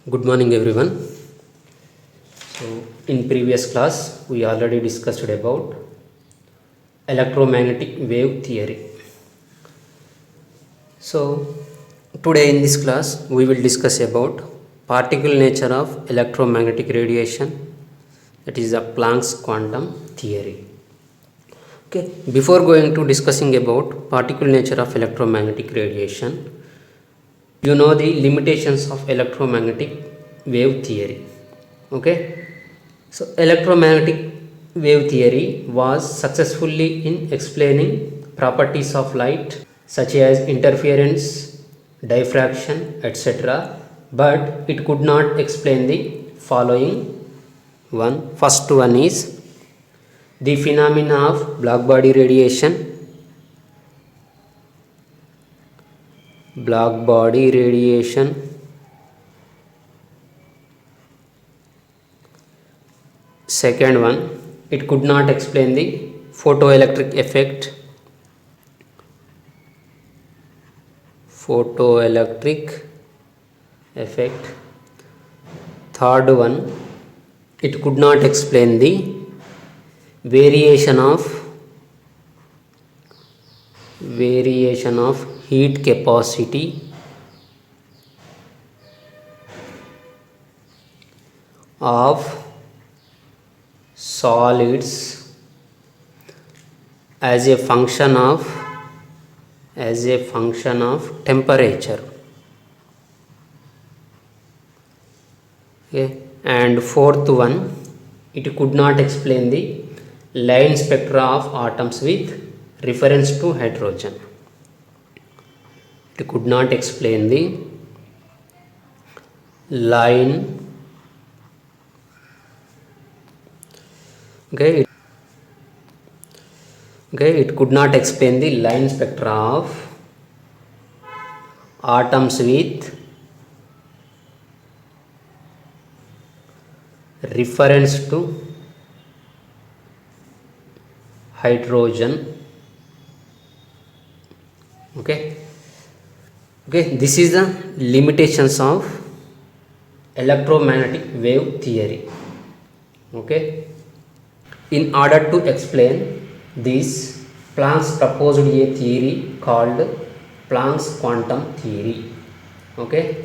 Good morning, everyone. So, in previous class, we already discussed about electromagnetic wave theory. So, today in this class, we will discuss about particle nature of electromagnetic radiation, that is the Planck's quantum theory. Okay, before going to discussing about particle nature of electromagnetic radiation, you know the limitations of electromagnetic wave theory. Okay, so electromagnetic wave theory was successfully in explaining properties of light such as interference, diffraction, etc., but it could not explain the following one. First one is the phenomena of blackbody radiation. Blackbody radiation. Second one, it could not explain the photoelectric effect. Third one, it could not explain the variation of heat capacity of solids as a function of temperature. Okay, and fourth one, it could not explain the line spectra of atoms with reference to hydrogen. It could not explain the line. Okay, it could not explain the line spectra of atoms with reference to hydrogen. Okay, this is the limitations of electromagnetic wave theory. Okay, in order to explain this, Planck proposed a theory called Planck's quantum theory. Okay,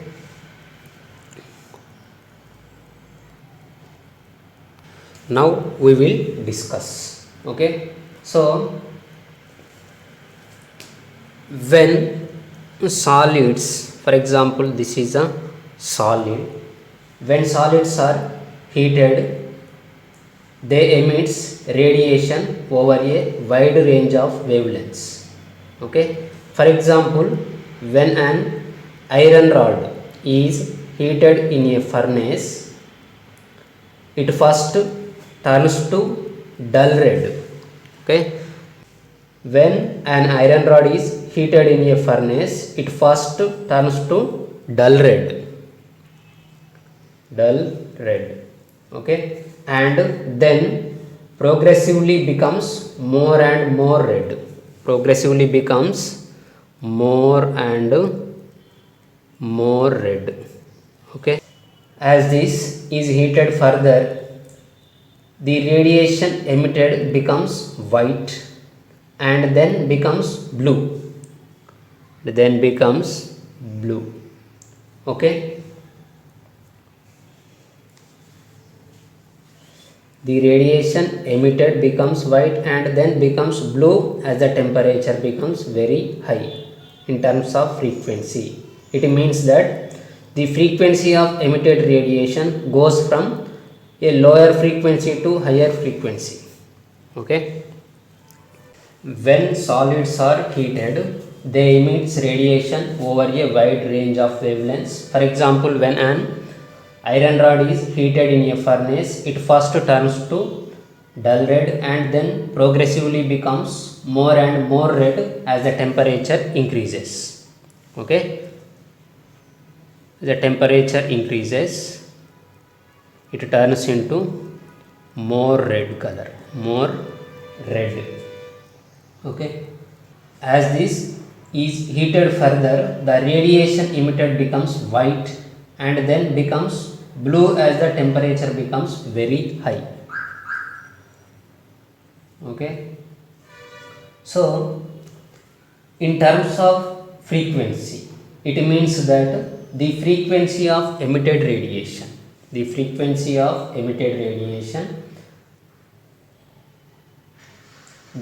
now we will discuss. Okay, so when solids, for example, this is a solid, when solids are heated, they emits radiation over a wide range of wavelengths. Okay, for example, when an iron rod is heated in a furnace, it first turns to dull red. Okay, when an iron rod is heated in a furnace, it first turns to dull red. Okay, and then progressively becomes more and more red. Okay, as this is heated further, the radiation emitted becomes white and then becomes blue. Okay, the radiation emitted becomes white and then becomes blue as the temperature becomes very high in terms of frequency. It means that the frequency of emitted radiation goes from a lower frequency to higher frequency. Okay, when solids are heated, they emit radiation over a wide range of wavelengths. For example, when an iron rod is heated in a furnace, it first turns to dull red and then progressively becomes more and more red as the temperature increases. Okay, the temperature increases, it turns into more red color. Okay, as this is heated further, the radiation emitted becomes white and then becomes blue as the temperature becomes very high. Okay, so in terms of frequency, it means that the frequency of emitted radiation, the frequency of emitted radiation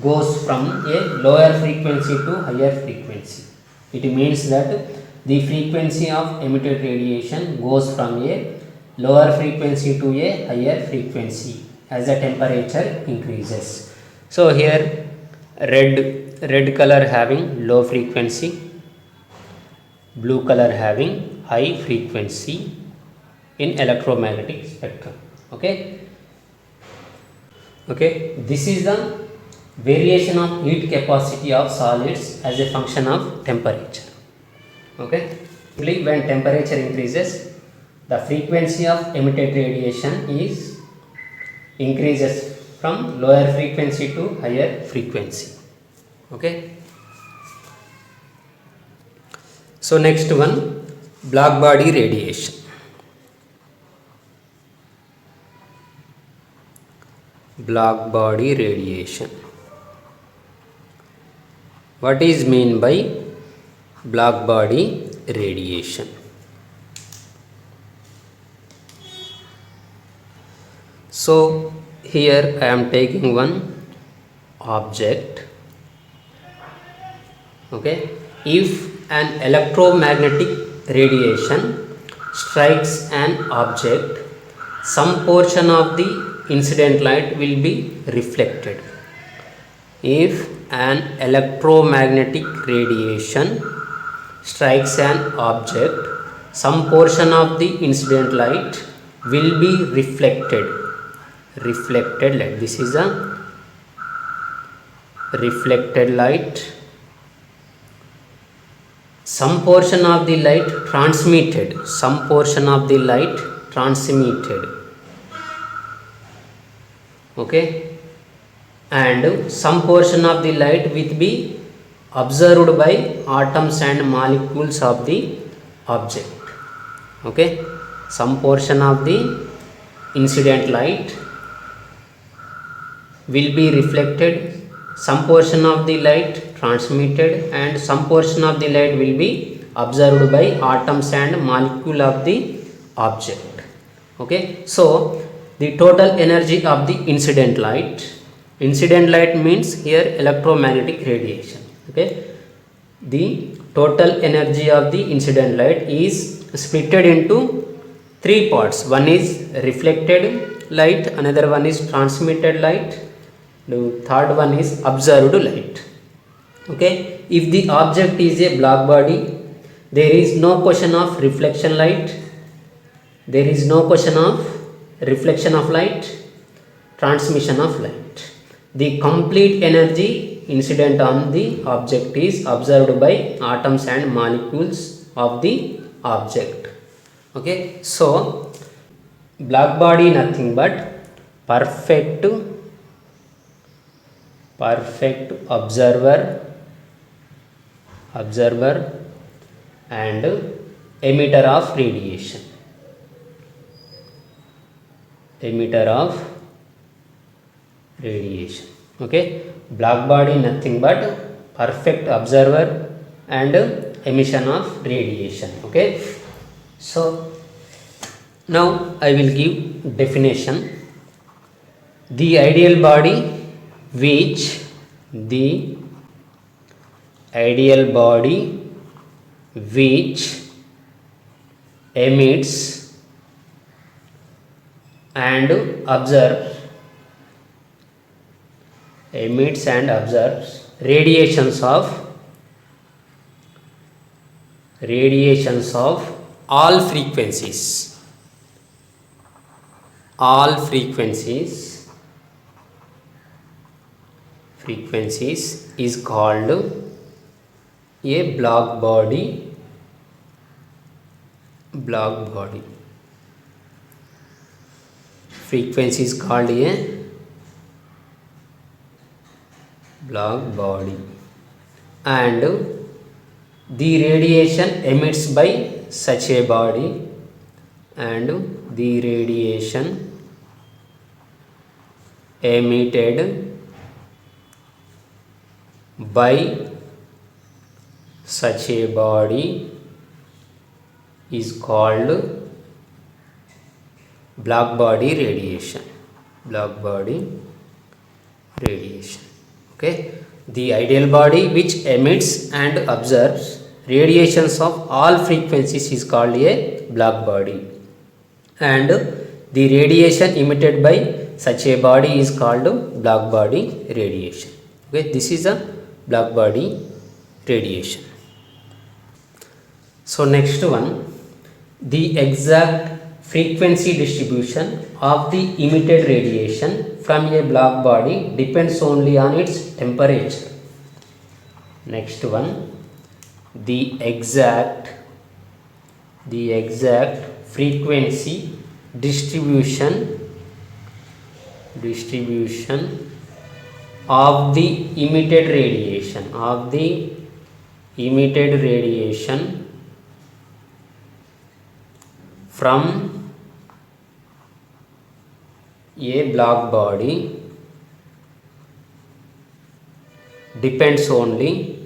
goes from a lower frequency to higher frequency. It means that the frequency of emitted radiation goes from a lower frequency to a higher frequency as the temperature increases. So here red color having low frequency, blue color having high frequency in electromagnetic spectrum. Okay, this is the variation of heat capacity of solids as a function of temperature. Okay, when temperature increases, the frequency of emitted radiation is increases from lower frequency to higher frequency. Okay, so next one, black body radiation. Black body radiation. What is mean by black body radiation? So here I am taking one object. Okay, if an electromagnetic radiation strikes an object, some portion of the incident light will be reflected. If an electromagnetic radiation strikes an object, some portion of the incident light will be reflected light. This is a reflected light. Some portion of the light transmitted, okay, and some portion of the light will be observed by atoms and molecules of the object. Okay, some portion of the incident light will be reflected, some portion of the light transmitted, and some portion of the light will be observed by atoms and molecule of the object. Okay, so the total energy of the incident light means here electromagnetic radiation. Okay, the total energy of the incident light is splitted into three parts. One is reflected light, another one is transmitted light, the third one is observed light. Okay, if the object is a black body, there is no question of reflection light, there is no question of reflection of light, transmission of light. The complete energy incident on the object is observed by atoms and molecules of the object. Okay, so black body nothing but perfect observer and emitter of radiation. Okay, black body nothing but perfect observer and emission of radiation. Okay, so now I will give definition. The ideal body which emits and observes radiations of all frequencies is called a black body. Frequency is called a black body, and the radiation emits by such a body and the radiation emitted by such a body is called black body radiation. Black body radiation. Okay, the ideal body which emits and absorbs radiations of all frequencies is called a black body, and the radiation emitted by such a body is called black body radiation. Okay, this is a black body radiation. So next one, the exact frequency distribution of the emitted radiation from a black body depends only on its temperature. Next one, the exact frequency distribution of the emitted radiation from a black body depends only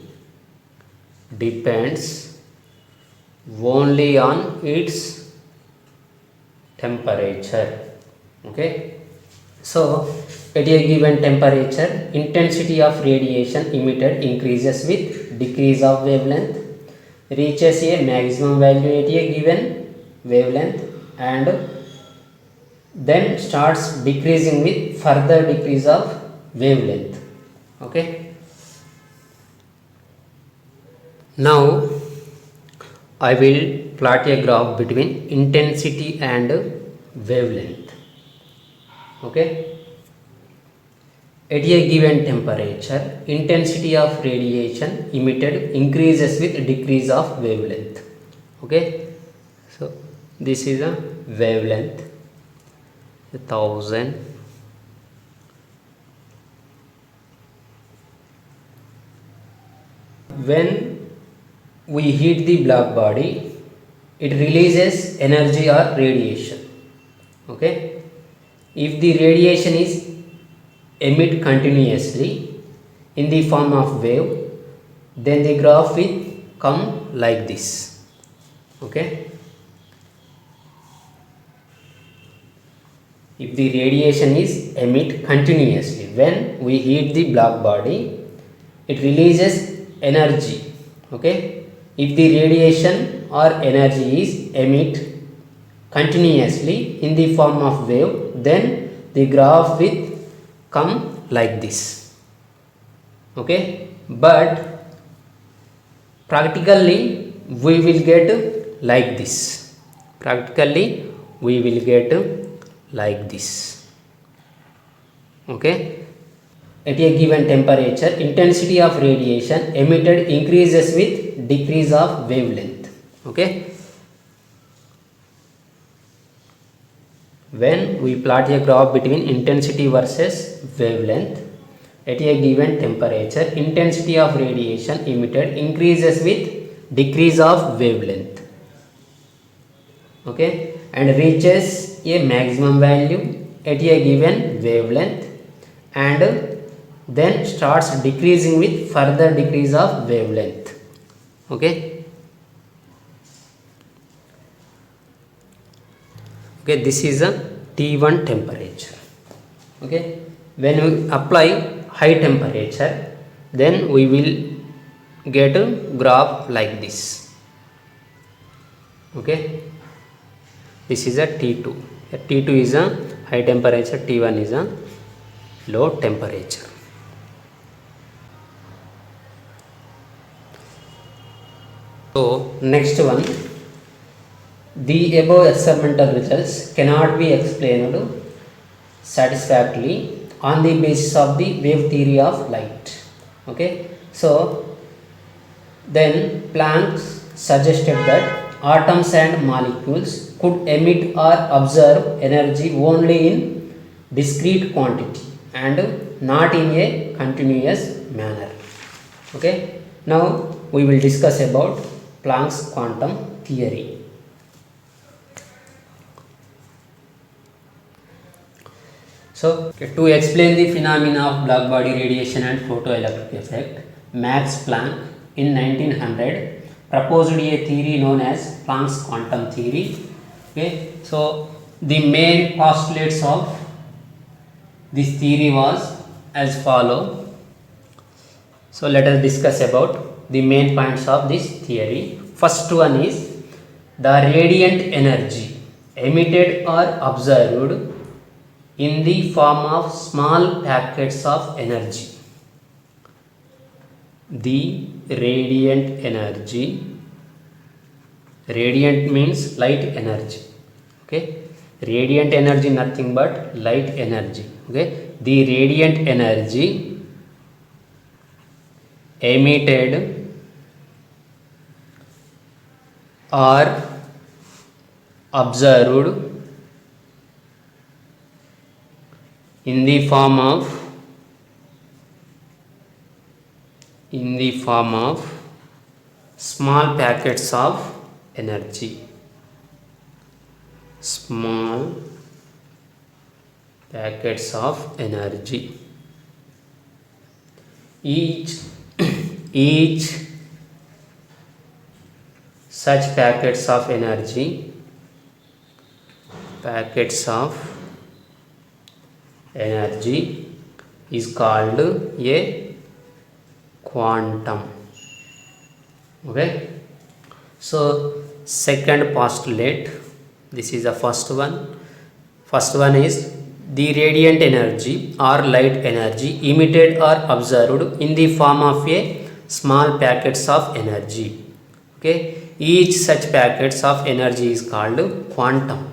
on its temperature. Okay, so at a given temperature, intensity of radiation emitted increases with decrease of wavelength, reaches a maximum value at a given wavelength, and then starts decreasing with further decrease of wavelength. Okay, now I will plot a graph between intensity and wavelength. Okay, at a given temperature, intensity of radiation emitted increases with decrease of wavelength. Okay, so this is a wavelength 1000. When we heat the black body, it releases energy or radiation. Okay, if the radiation is emit continuously in the form of wave, then the graph will come like this. Okay, if the radiation is emit continuously when we heat the black body, it releases energy. Okay, if the radiation or energy is emit continuously in the form of wave, then the graph will come like this. Okay, but practically we will get like this. Okay, at a given temperature, intensity of radiation emitted increases with decrease of wavelength. Okay, when we plot a graph between intensity versus wavelength at a given temperature, intensity of radiation emitted increases with decrease of wavelength. Okay, and reaches a maximum value at a given wavelength, and then starts decreasing with further decrease of wavelength. Okay, this is a T1 temperature. Okay, when we apply high temperature, then we will get a graph like this. Okay, this is a T2. T2 is a high temperature, T1 is a low temperature. So next one, the above experimental results cannot be explained satisfactorily on the basis of the wave theory of light. Okay, so then Planck suggested that atoms and molecules could emit or observe energy only in discrete quantity and not in a continuous manner. Okay, now we will discuss about Planck's quantum theory. To explain the phenomena of black body radiation and photoelectric effect, Max Planck in 1900 proposed a theory known as Planck's quantum theory. Okay, so the main postulates of this theory was as follow. So let us discuss about the main points of this theory. First one is the radiant energy emitted or observed in the form of small packets of energy. The radiant energy, radiant means light energy. Okay, radiant energy nothing but light energy. Okay, the radiant energy emitted or observed in the form of small packets of energy. Small packets of energy. Each such packets of energy is called a quantum. Okay, so second postulate, this is the first one is the radiant energy or light energy emitted or observed in the form of a small packets of energy. Okay, each such packets of energy is called quantum.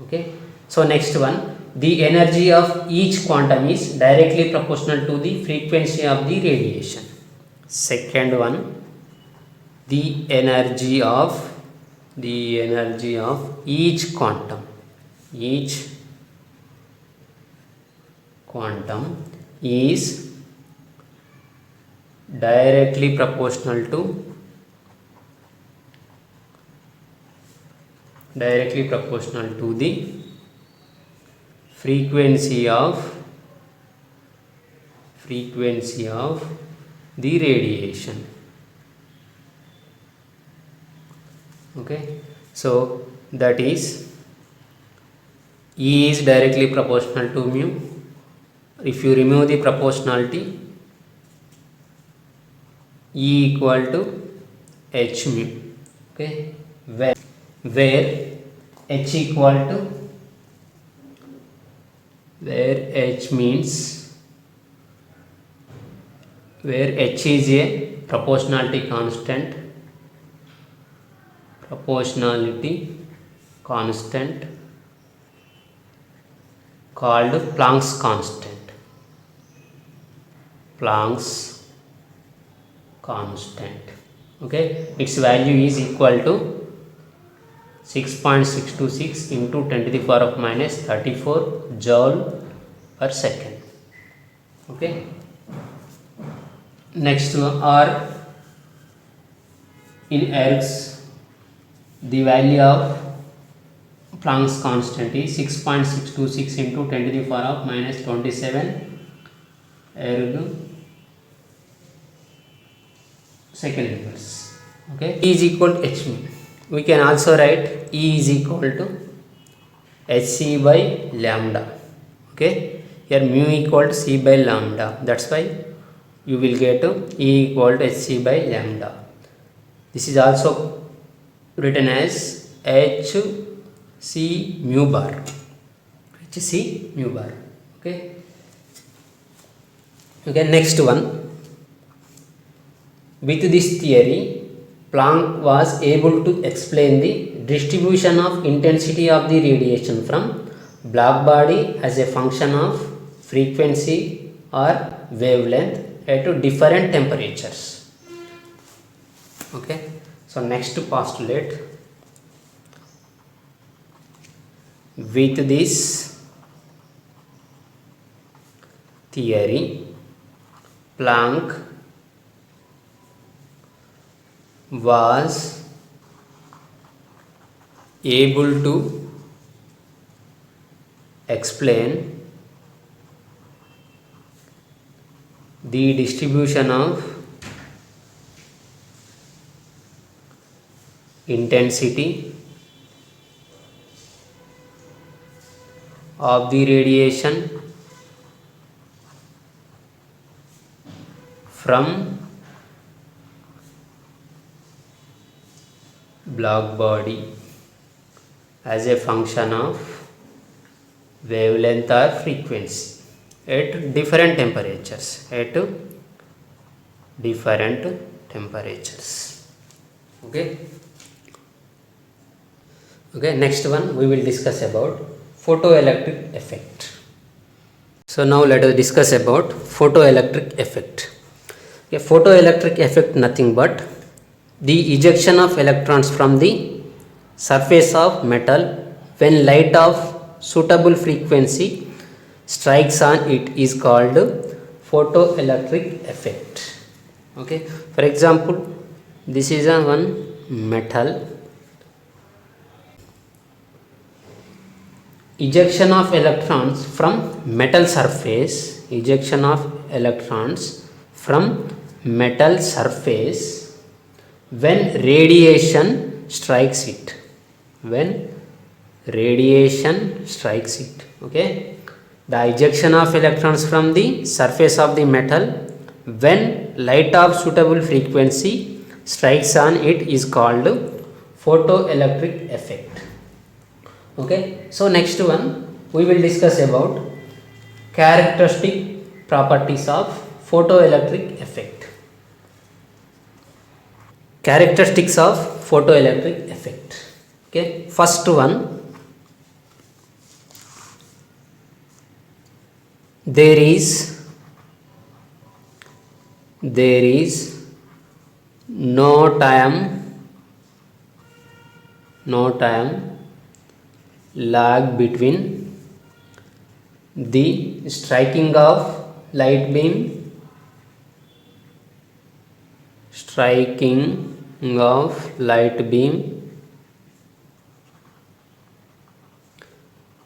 Okay, so next one, the energy of each quantum is directly proportional to the frequency of the radiation. Second one, the energy of each quantum is directly proportional to the frequency of the radiation. Okay, so that is E is directly proportional to mu. If you remove the proportionality, E equal to h mu. Okay, where h equal to, where h means, where h is a proportionality constant called Planck's constant. Okay, its value is equal to 6.626 into 10 to the power of minus 34 joule per second. Okay, next one, or in ergs, the value of Planck's constant is 6.626 into 10 to the power of minus 27 erg second inverse. Okay, E is equal to h mu. We can also write E is equal to hc by lambda. Okay, here mu equal to c by lambda, that's why you will get E equal to hc by lambda. This is also written as hc mu bar. Okay, next one. With this theory, Planck was able to explain the distribution of intensity of the radiation from black body as a function of frequency or wavelength at different temperatures. Okay, so next postulate, with this theory, Planck was able to explain the distribution of intensity of the radiation from black body as a function of wavelength or frequency at different temperatures. Okay, next one we will discuss about photoelectric effect. So now let us discuss about photoelectric effect. Okay, photoelectric effect nothing but the ejection of electrons from the surface of metal when light of suitable frequency strikes on it is called photoelectric effect. Okay, for example, this is a one metal. Ejection of electrons from metal surface, ejection of electrons from metal surface when radiation strikes it, okay, the ejection of electrons from the surface of the metal when light of suitable frequency strikes on it is called photoelectric effect. Okay, so next one we will discuss about characteristic properties of photoelectric effect. Characteristics of photoelectric effect. Okay, first one, there is no time lag between the striking of light beam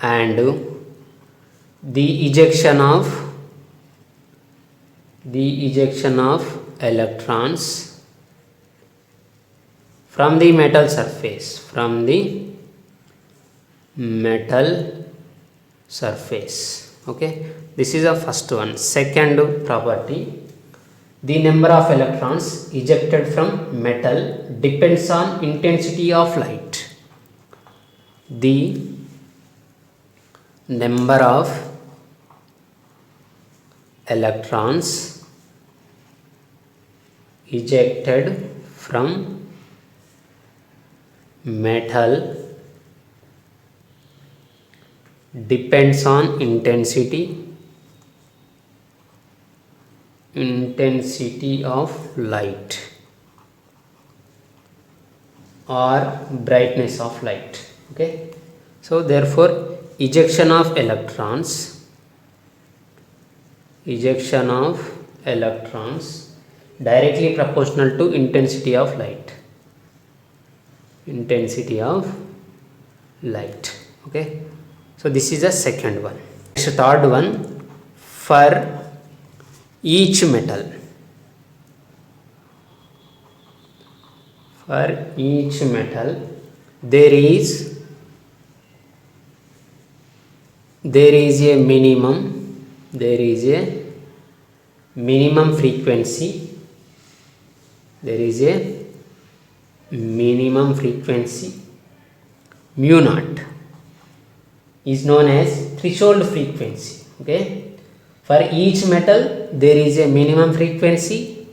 and the ejection of electrons from the metal surface, okay, this is the first one. Second property, the number of electrons ejected from metal depends on intensity of light. The number of electrons ejected from metal depends on intensity of light or brightness of light. Okay, so therefore ejection of electrons directly proportional to intensity of light. Okay, so this is the second one. Next, third one, for each metal there is a minimum frequency. Mu naught is known as threshold frequency. Okay, for each metal there is a minimum frequency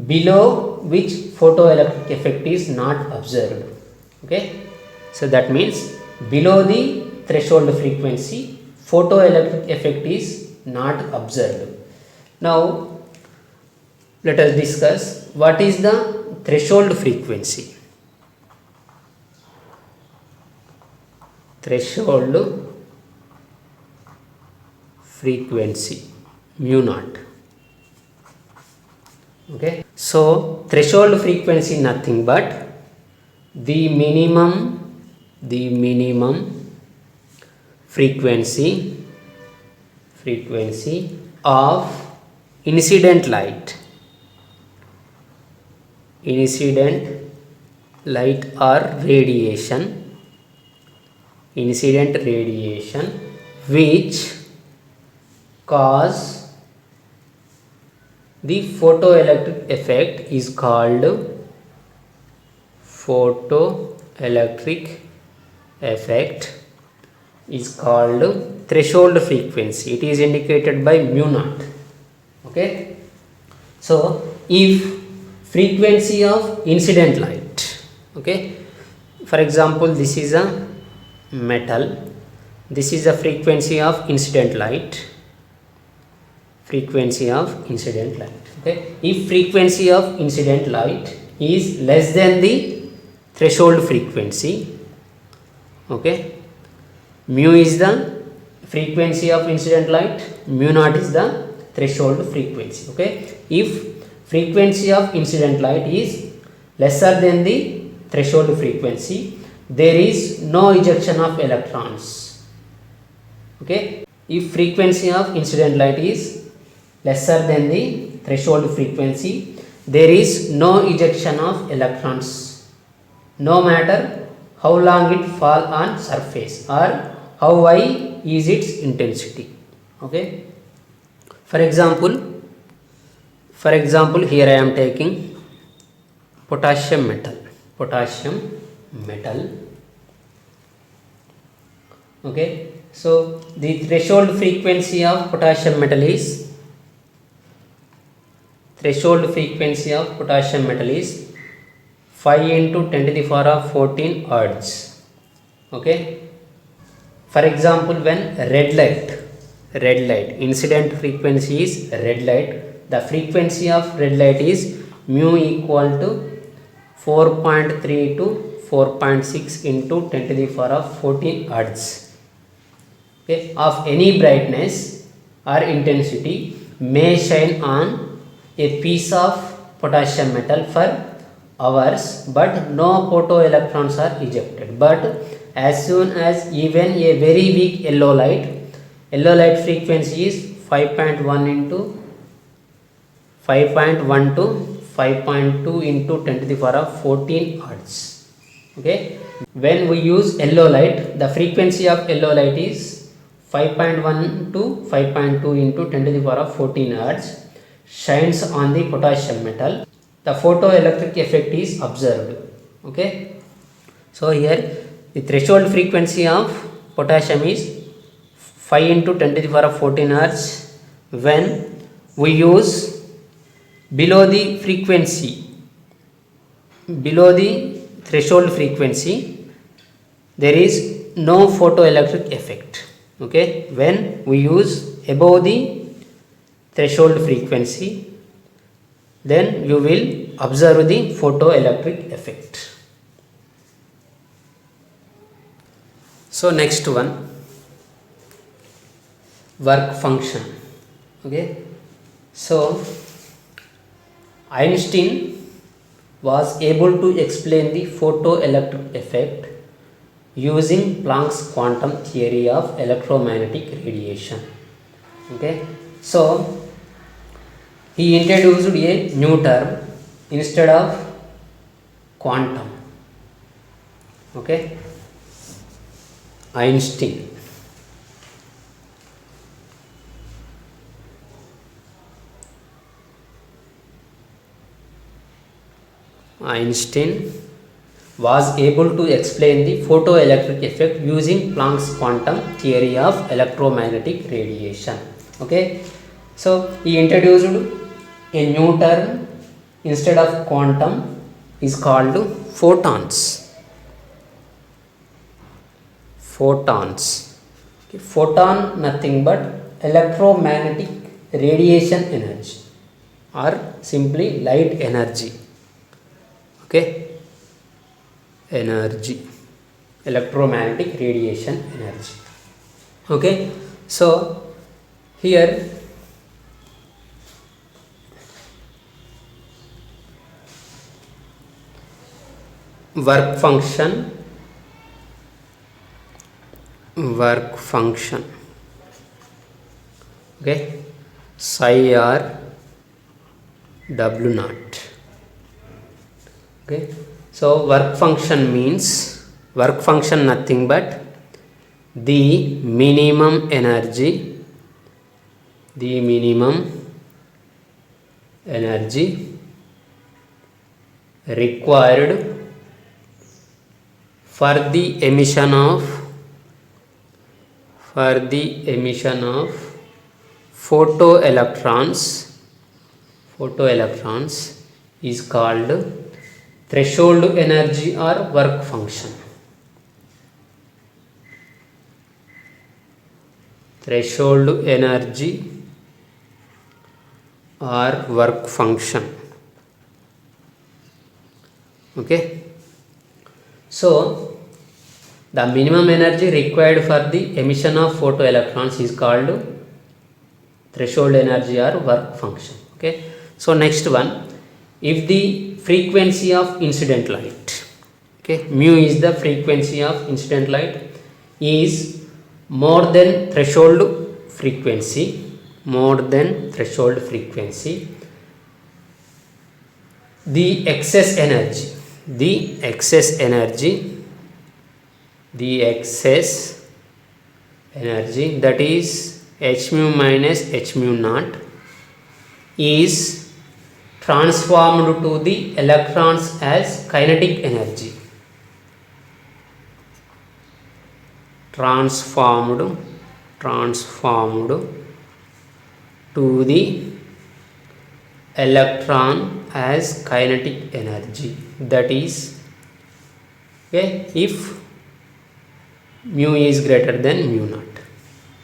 below which photoelectric effect is not observed. Okay, so that means below the threshold frequency photoelectric effect is not observed. Now let us discuss what is the threshold frequency. Mu naught. Okay, so threshold frequency nothing but the minimum frequency of incident light or radiation, incident radiation which cause the photoelectric effect is called threshold frequency. It is indicated by mu naught. Okay, so if frequency of incident light, okay, for example this is a metal, this is the frequency of incident light, okay. If frequency of incident light is less than the threshold frequency, okay, mu is the frequency of incident light, mu naught is the threshold frequency. Okay, if frequency of incident light is lesser than the threshold frequency, there is no ejection of electrons. Okay, if frequency of incident light is lesser than the threshold frequency, there is no ejection of electrons, no matter how long it fall on surface or how high is its intensity. Okay, for example here I am taking potassium metal. Okay, so the threshold frequency of potassium metal is 5 into 10 to the power of 14 hertz. Okay, for example when red light incident frequency is red light, the frequency of red light is mu equal to 4.3 to 4.6 into 10 to the power of 14 hertz. Okay, of any brightness or intensity may shine on a piece of potassium metal for hours, but no photoelectrons are ejected. But as soon as even a very weak yellow light frequency is 5.1 to 5.2 into 10 to the power of 14 hertz. Okay, when we use yellow light, the frequency of yellow light is 5.1 to 5.2 into 10 to the power of 14 hertz shines on the potassium metal. The photoelectric effect is observed. Okay, so here the threshold frequency of potassium is 5 into 10 to the power of 14 hertz. When we use below the threshold frequency, there is no photoelectric effect. Okay, when we use above the threshold frequency, then you will observe the photoelectric effect. So next one, work function. Okay, so Einstein was able to explain the photoelectric effect using Planck's quantum theory of electromagnetic radiation. Okay, so he introduced a new term instead of quantum. Okay, Einstein was able to explain the photoelectric effect using Planck's quantum theory of electromagnetic radiation. Okay, so he introduced a new term instead of quantum, is called photons. Okay, photon nothing but electromagnetic radiation energy or simply light energy. Okay, electromagnetic radiation energy. Okay, so here work function. Okay, psi r w naught. Okay, so work function means, work function nothing but the minimum energy required for the emission of photoelectrons is called threshold energy or work function. Threshold energy or work function. Okay, so the minimum energy required for the emission of photoelectrons is called threshold energy or work function. Okay, so next one, if the frequency of incident light, okay, mu is the frequency of incident light, is more than threshold frequency, the excess energy that is h mu minus h mu naught is transformed to the electrons as kinetic energy. Transformed to the electron as kinetic energy, that is, okay, if mu is greater than mu naught.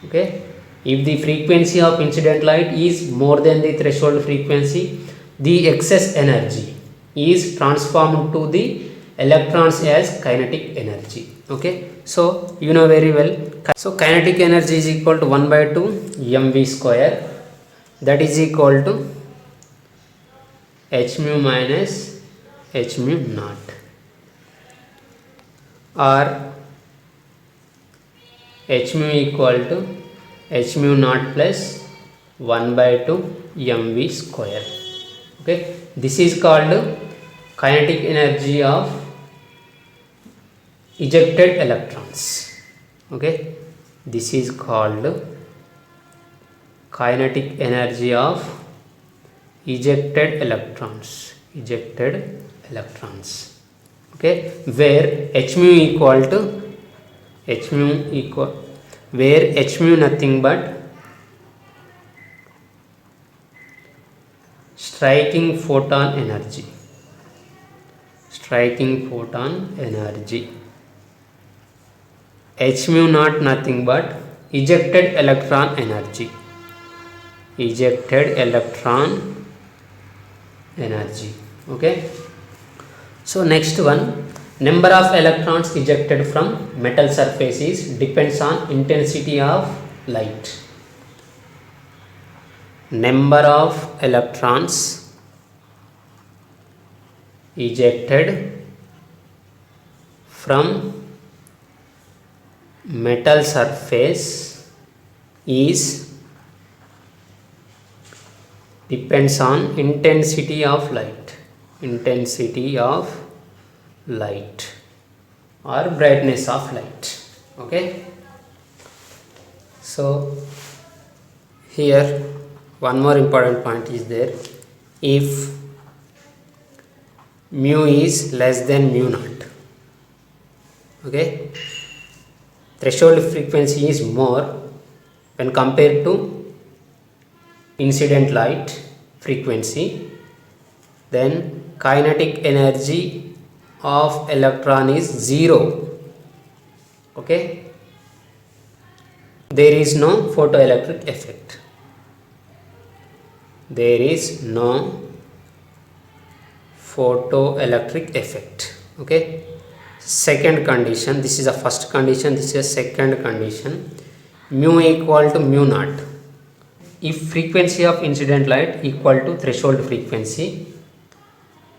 Okay, if the frequency of incident light is more than the threshold frequency, the excess energy is transformed to the electrons as kinetic energy. Okay, so you know very well, so kinetic energy is equal to 1 by 2 mv square, that is equal to h mu minus h mu naught, or h mu equal to h mu naught plus 1 by 2 mv square. Okay, this is called kinetic energy of ejected electrons. Okay, this is called kinetic energy of ejected electrons. Okay, where h mu nothing but striking photon energy. H mu naught nothing but ejected electron energy. Okay, so next one, number of electrons ejected from metal surfaces depends on intensity of light. Number of electrons ejected from metal surface is depends on intensity of light or brightness of light. Okay, so here one more important point is there. If mu is less than mu naught, okay, threshold frequency is more when compared to incident light frequency, then kinetic energy of electron is 0. Okay, there is no photoelectric effect. Okay, second condition, this is the first condition, this is the second condition. Mu equal to mu naught. If frequency of incident light equal to threshold frequency,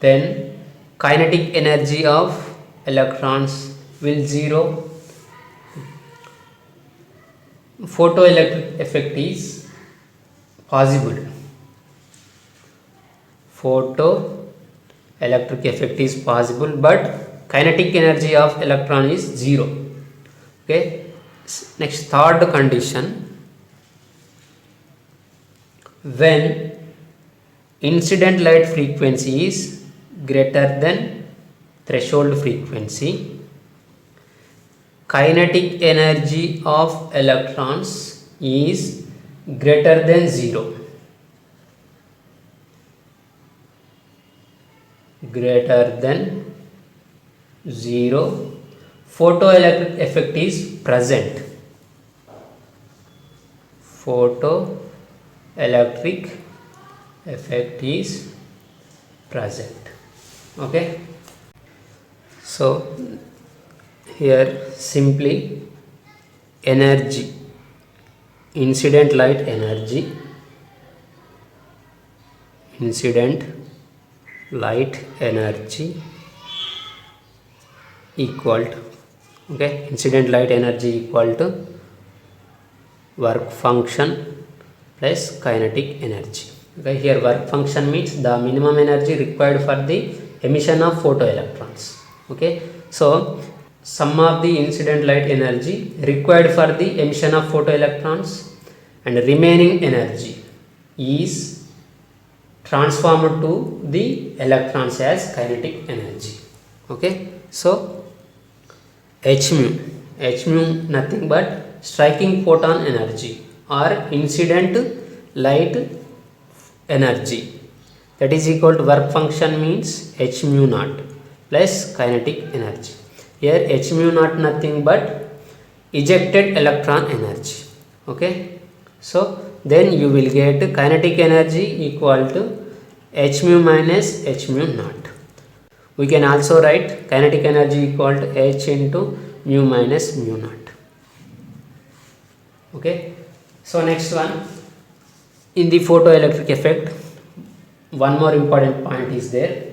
then kinetic energy of electrons will 0. Photoelectric effect is possible. Photoelectric effect is possible, but kinetic energy of electron is 0. Okay, next, third condition, when incident light frequency is greater than threshold frequency, kinetic energy of electrons is greater than 0. Greater than 0, photoelectric effect is present. Photoelectric effect is present. Okay, so here simply energy, incident light energy, incident light energy equal to, okay, incident light energy equal to work function plus kinetic energy. Okay, here work function means the minimum energy required for the emission of photoelectrons. Okay, so sum of the incident light energy required for the emission of photoelectrons and remaining energy is transformed to the electrons as kinetic energy. Okay, so h mu nothing but striking photon energy or incident light energy, that is equal to work function means h mu naught plus kinetic energy. Here h mu naught nothing but ejected electron energy. Okay, so then you will get kinetic energy equal to h mu minus h mu naught. We can also write kinetic energy equal to h into mu minus mu naught. Okay, so next one, in the photoelectric effect, one more important point is there.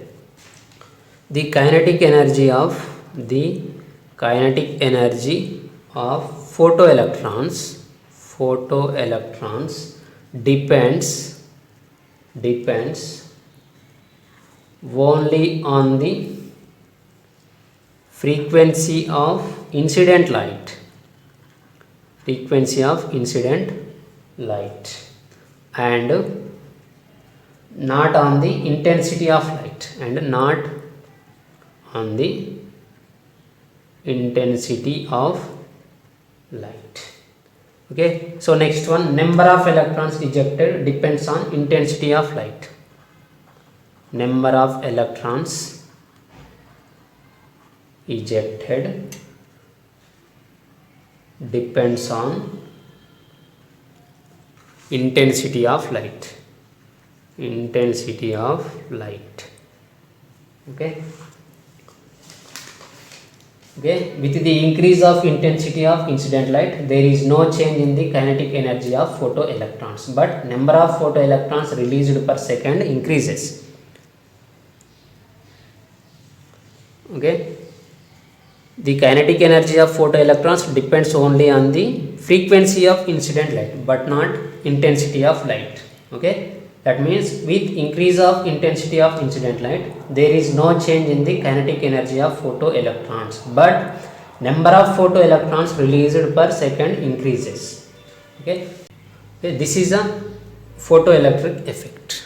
The kinetic energy of photoelectrons depends only on the frequency of incident light, and not on the intensity of light, Okay, so next one, number of electrons ejected depends on intensity of light. Number of electrons ejected depends on intensity of light. Okay, with the increase of intensity of incident light, there is no change in the kinetic energy of photoelectrons, but number of photoelectrons released per second increases. Okay, the kinetic energy of photoelectrons depends only on the frequency of incident light but not intensity of light. Okay, that means with increase of intensity of incident light, there is no change in the kinetic energy of photoelectrons, but number of photoelectrons released per second increases. Okay, this is a photoelectric effect.